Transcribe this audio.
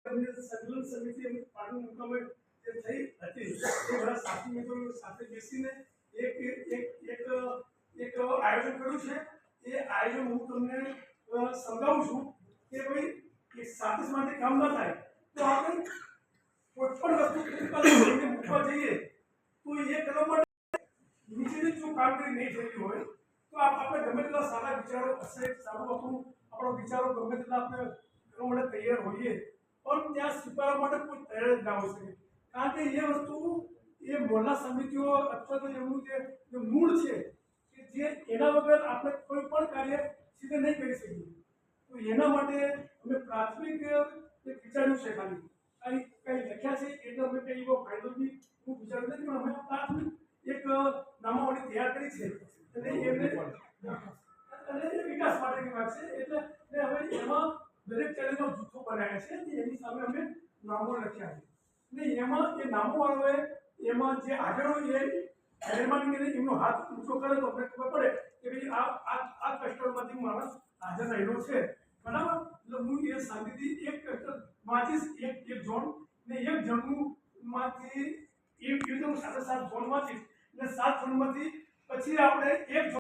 સંકલન સમિતિ પાટણ મુકામે જે થઈ હતી એ બધા સાથી મિત્રો સાથે બેસીને એક એક એક એક આયોજન કર્યું છે. એ આયોજન હું તમને સમજાવું છું કે ભાઈ એક સાથે માટે કામ ન થાય તો આપણે કોઈ પણ વસ્તુ મૂકવા જઈએ તો એ કરવા માટે નીચેની જો કામગીરી નહીં થતી હોય તો આપણે ગમે તેટલા સારા વિચારો હશે, સારું આપણો વિચારો ગમે તેટલા આપણે કરવા માટે તૈયાર હોઈએ પણ ત્યાં સ્વીકારવા માટે કોઈ તૈયાર જ ના હોય શકે. કારણ કે એ વસ્તુ એ મોહલ્લા સમિતિઓ અથવા તો એમનું જે મૂળ છે કે જે એના વગર આપણે કોઈ પણ કાર્ય સીધે નહીં કરી શકીએ. તો એના માટે અમે પ્રાથમિક વિચાર્યું છે. ખાલી કંઈ લખ્યા છે એટલે અમે કંઈ એવો ફાયદો બી હું વિચાર્યું નથી, પણ અમે પ્રાથમિક એક નામાવલી તૈયાર કરી છે અને એ વિકાસ માટેની વાત છે. એટલે હવે એમાં દરેક ચેલેન્જનો જૂથો બનાવ્યા છે. એની સામે અમે નામો લખ્યા છે ને એમાં એ નામો વાળોએ એમાં જે હાજર હોય એ મહેરબાની કરીને એમનો હાથ ઊંચો કરે તો અમને ખબર પડે કે ભાઈ આ કસ્ટમરમાંથી માણસ હાજર રહેલો છે, બરાબર. એટલે હું એ શાંતિથી એક કસ્ટમરમાંથી એક ઝોન ને એક ઝોનનું માંથી એ રીતે હું 7 ઝોન વાંચીશ અને 7 ઝોનમાંથી પછી આપણે એક